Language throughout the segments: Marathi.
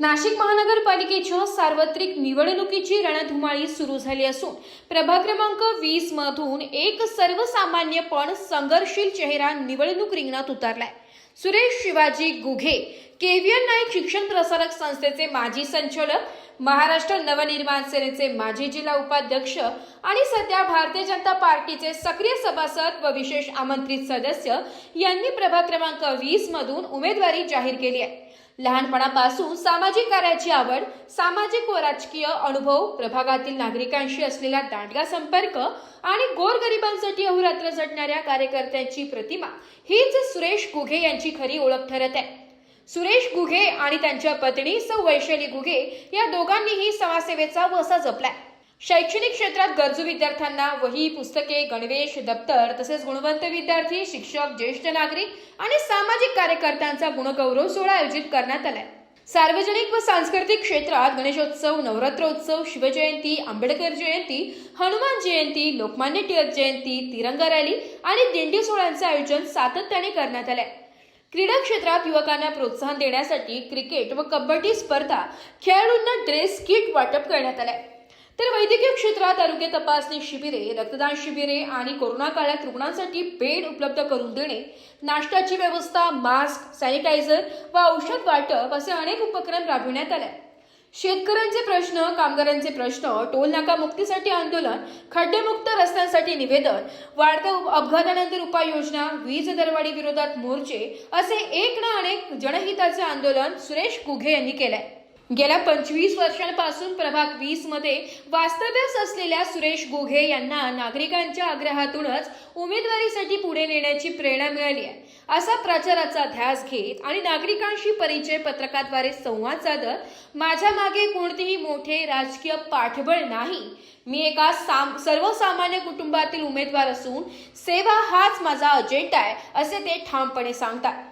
नाशिक महानगरपालिकेच्या सार्वत्रिक निवडणुकीची रणधुमाळी सुरू झाली असून प्रभाग क्रमांक 20 मधून एक सर्वसामान्य पण संघर्षशील चेहरा निवडणूक रिंगणात उतरलाय। सुरेश शिवाजी गुघे केव्हीएन नाईक शिक्षण प्रसारक संस्थेचे माजी संचालक, महाराष्ट्र नवनिर्माण सेनेचे माजी जिल्हा उपाध्यक्ष आणि सध्या भारतीय जनता पार्टीचे सक्रिय सभासद व विशेष आमंत्रित सदस्य यांनी प्रभाग क्रमांक 20 मधून उमेदवारी जाहीर केली आहे। लहानपणापासून सामाजिक कार्याची आवड, सामाजिक व राजकीय अनुभव, प्रभागातील नागरिकांशी असलेला दांडगा संपर्क आणि गोरगरिबांसाठी अहोरात्र झटणाऱ्या कार्यकर्त्यांची प्रतिमा हीच सुरेश गुघे यांची खरी ओळख ठरत आहे। सुरेश गुघे आणि त्यांच्या पत्नी सौ वैशाली गुघे या दोघांनीही समाजसेवेचा वसा जपलाय। शैक्षणिक क्षेत्रात गरजू विद्यार्थ्यांना वही, पुस्तके, गणवेश, दप्तर तसेच गुणवंत विद्यार्थी, शिक्षक, ज्येष्ठ नागरिक आणि सामाजिक कार्यकर्त्यांचा गुणगौरव सोहळा आयोजित करण्यात आलाय। सार्वजनिक व सांस्कृतिक क्षेत्रात गणेशोत्सव, नवरात्रोत्सव, शिवजयंती, आंबेडकर जयंती, हनुमान जयंती, लोकमान्य टिळक जयंती, तिरंगा रॅली आणि दिंडी सोहळ्यांचे आयोजन सातत्याने करण्यात आले। क्रीडा क्षेत्रात युवकांना प्रोत्साहन देण्यासाठी क्रिकेट व कबड्डी स्पर्धा, खेळाडूंना ड्रेस किट वाटप करण्यात आले। तर वैद्यकीय क्षेत्रात आरोग्य तपासणी शिबिरे, रक्तदान शिबिरे आणि कोरोना काळात रुग्णांसाठी बेड उपलब्ध करून देणे, नाश्त्याची व्यवस्था, मास्क, सॅनिटायझर व औषध वाटप असे अनेक उपक्रम राबविण्यात आले। शेतकऱ्यांचे प्रश्न, कामगारांचे प्रश्न, टोल नाका मुक्तीसाठी आंदोलन, खड्डेमुक्त रस्त्यांसाठी निवेदन, वाढत्या अपघातानंतर उपाययोजना, वीज दरवाढी विरोधात मोर्चे असे एक ना अनेक जनहिताचे आंदोलन सुरेश गुघे यांनी केलंय। गेल्या 25 वर्षांपासून प्रभाग 20 मध्ये वास्तव्यास असलेल्या सुरेश गुघे यांना नागरिकांच्या आग्रहातूनच उमेदवारीसाठी पुढे नेण्याची प्रेरणा मिळाली आहे। असा प्रचाराचा ध्यास घेत आणि नागरिकांशी परिचय पत्रकाद्वारे संवाद साधत माझ्या मागे कोणतेही मोठे राजकीय पाठबळ नाही, मी एका सर्वसामान्य कुटुंबातील उमेदवार असून सेवा हाच माझा अजेंडा आहे असे ते ठामपणे सांगतात।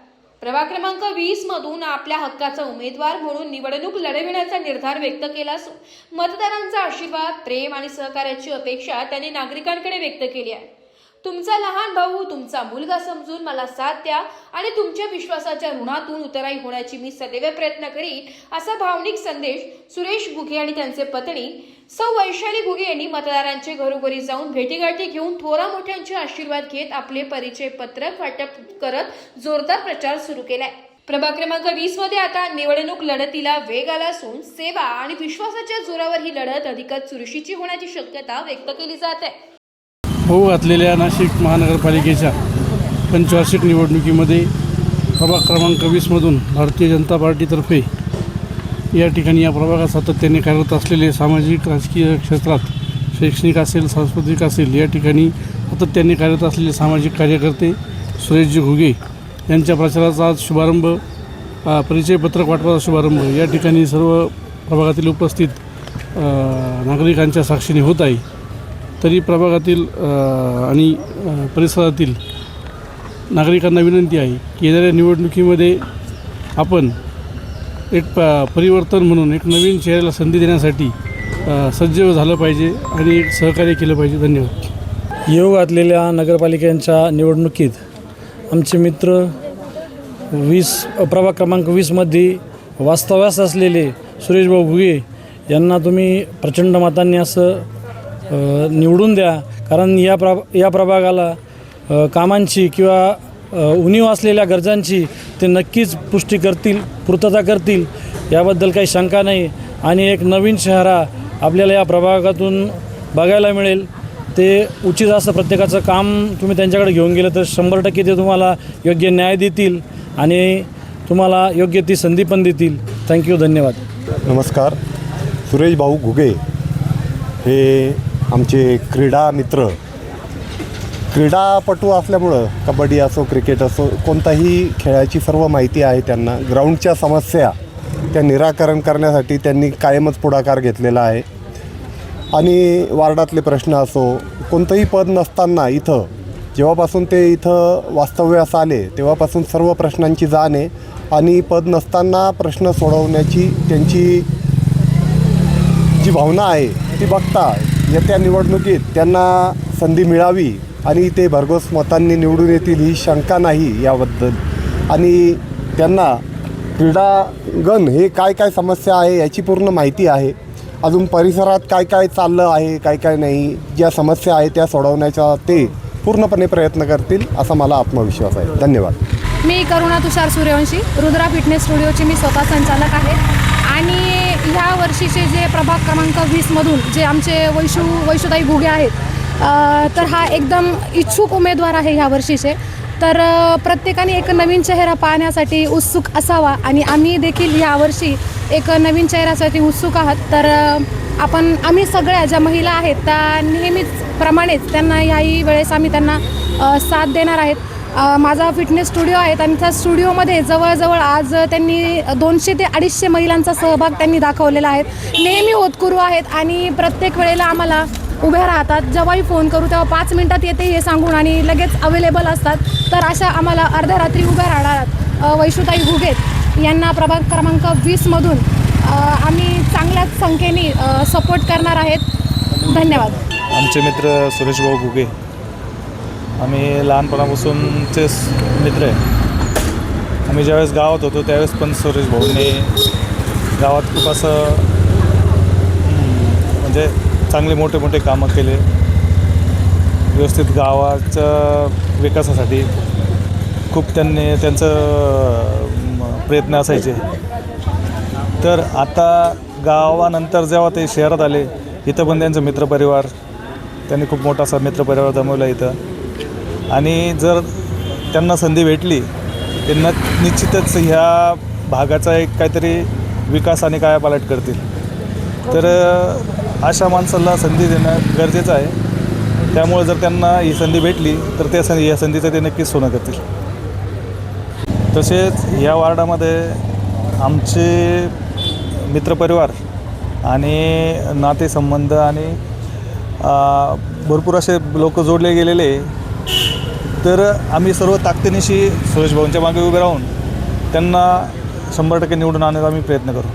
प्रभाग क्रमांक 20 मधून आपल्या हक्काचा उमेदवार म्हणून निवडणूक लढविण्याचा निर्धार व्यक्त केला असून मतदारांचा आशीर्वाद, प्रेम आणि सहकार्याची अपेक्षा त्यांनी नागरिकांकडे व्यक्त केली आहे। तुमचा लहान भाऊ, तुमचा मुलगा समजून मला साथ द्या आणि तुमच्या विश्वासाच्या ऋणातून उतराई होण्याची मी सदैव प्रयत्न करीन असा भावनिक संदेश सुरेश गुघे आणि त्यांचे पत्नी सौ वैशाली गुघे यांनी मतदारांचे घरोघरी जाऊन भेटीगाठी घेऊन थोरा मोठ्यांचे आशीर्वाद घेत आपले परिचय पत्रक वाटप करत जोरदार प्रचार सुरू केलाय। प्रभाग क्रमांक 20 मध्ये आता निवडणूक लढतीला वेग आला असून सेवा आणि विश्वासाच्या जोरावर ही लढत अधिकच चुरशीची होण्याची शक्यता व्यक्त केली जात आहे। होऊ घातलेल्या नाशिक महानगरपालिकेच्या पंचवार्षिक निवडणुकीमध्ये प्रभाग क्रमांक 20 मधून भारतीय जनता पार्टीतर्फे या ठिकाणी या प्रभागात सातत्याने कार्यरत असलेले सामाजिक राजकीय क्षेत्रात शैक्षणिक असेल, सांस्कृतिक असेल या ठिकाणी सातत्याने कार्यरत असलेले सामाजिक कार्यकर्ते सुरेशजी गुघे यांच्या प्रचाराचा आज शुभारंभ, परिचय पत्रक वाटपाचा शुभारंभ या ठिकाणी सर्व प्रभागातील उपस्थित नागरिकांच्या साक्षीने होत आहे। तरी प्रभागातील आणि परिसरातील नागरिकांना विनंती आहे की येणाऱ्या निवडणुकीमध्ये आपण एक परिवर्तन म्हणून एक नवीन चेहऱ्याला संधी देण्यासाठी सज्ज झालं पाहिजे आणि एक सहकार्य केलं पाहिजे। धन्यवाद। येऊ घातलेल्या नगरपालिकांच्या निवडणुकीत आमचे मित्र प्रभाग क्रमांक 20मध्ये वास्तव्यास असलेले सुरेशभाऊ गुघे यांना तुम्ही प्रचंड मतांनी असं निवडून द्या, कारण या प्रभागाला कामांची किंवा उणीव असलेल्या गरजांची ते नक्कीच पुष्टी करतील, पूर्तता करतील याबद्दल काही शंका नाही। आणि एक नवीन चेहरा आपल्याला या प्रभागातून बघायला मिळेल। ते उचित असं प्रत्येकाचं काम तुम्ही त्यांच्याकडे घेऊन गेलं तर 100% ते तुम्हाला योग्य न्याय देतील आणि तुम्हाला योग्य ती संधी पण देतील। थँक्यू, धन्यवाद। नमस्कार। सुरेश भाऊ गुघे हे आमचे क्रीडा मित्र, क्रीडापटू असल्यामुळं कबड्डी असो, क्रिकेट असो, कोणताही खेळाची सर्व माहिती आहे त्यांना। ग्राउंडच्या समस्या त्या निराकरण करण्यासाठी त्यांनी कायमच पुढाकार घेतलेला आहे आणि वार्डातले प्रश्न असो, कोणतंही पद नसताना इथं जेव्हापासून ते इथं वास्तव्यास आले तेव्हापासून सर्व प्रश्नांची जाण आहे आणि पद नसताना प्रश्न सोडवण्याची त्यांची जी भावना आहे ती बघता येत्या निवडणुकीत त्यांना संधी मिळावी आणि ते भरघोस मतांनी निवडून येतील ही शंका नाही याबद्दल। आणि त्यांना क्रीडांगण हे काय काय समस्या आहे याची पूर्ण माहिती आहे. अजून परिसरात काय काय चाललं आहे, काय काय नाही, ज्या समस्या आहेत त्या सोडवण्याचा ते पूर्णपणे प्रयत्न करतील असा मला आत्मविश्वास आहे. धन्यवाद. मी करुणा तुषार सूर्यवंशी, रुद्रा फिटनेस स्टुडिओची मी स्वतः संचालक आहे. आणि ह्या वर्षीचे जे प्रभाग क्रमांक 20मधून जे आमचे वैशुताई घुगे आहेत, तर हा एकदम इच्छुक उमेदवार आहे ह्या वर्षीचे. तर प्रत्येकाने एक नवीन चेहरा पाहण्यासाठी उत्सुक असावा आणि आम्ही देखील यावर्षी एक नवीन चेहऱ्यासाठी उत्सुक आहात. तर आम्ही सगळ्या ज्या महिला आहेत त्या नेहमीच प्रमाणेच त्यांना याही वेळेस आम्ही त्यांना साथ देणार आहेत. माझा फिटनेस स्टुडिओ आहे आणि त्या स्टुडिओमध्ये जवळजवळ आज त्यांनी 200 ते 250 महिलांचा सहभाग त्यांनी दाखवलेला आहे. नेहमी होतकरू आहेत आणि प्रत्येक वेळेला आम्हाला उभ्या राहतात. जेव्हाही फोन करू तेव्हा 5 मिनटात येते हे सांगून आणि लगेच अवेलेबल असतात. तर अशा आम्हाला अर्ध्या रात्री उभ्या राहणार वैशुताई घुगे यांना प्रभाग क्रमांक 20मधून आम्ही चांगल्याच संख्येने सपोर्ट करणार आहेत. धन्यवाद. आमचे मित्र सुरेश भाऊ घुगे, आम्ही लहानपणापासूनचेच मित्र आहे. आम्ही ज्यावेळेस गावात होतो त्यावेळेस पण सुरेश भाऊंनी गावात खूप असं म्हणजे चांगले मोठे मोठे कामं केले. व्यवस्थित गावाच्या विकासासाठी खूप त्यांचं प्रयत्न असायचे. तर आता गावानंतर जेव्हा ते शहरात आले, इथं पण त्यांचं मित्रपरिवार, त्यांनी खूप मोठा असा मित्रपरिवार जमवला इथं. आणि जर त्यांना संधी भेटली ते निश्चितच ह्या भागाचा एक काहीतरी विकास आणि कायापालट करतील. तर अशा माणसाला संधी देणं गरजेचं आहे. त्यामुळे जर त्यांना ही संधी भेटली तर त्या या संधीचं ते नक्कीच सोनं करतील. तसेच या वार्डामध्ये आमचे मित्रपरिवार आणि नातेसंबंध आणि भरपूर असे लोक जोडले गेलेले. तर आम्ही सर्व ताकदीनिशी सुरेश भाऊंच्या मागे उभे राहून त्यांना 100% निवडून आणण्याचा आम्ही प्रयत्न करू.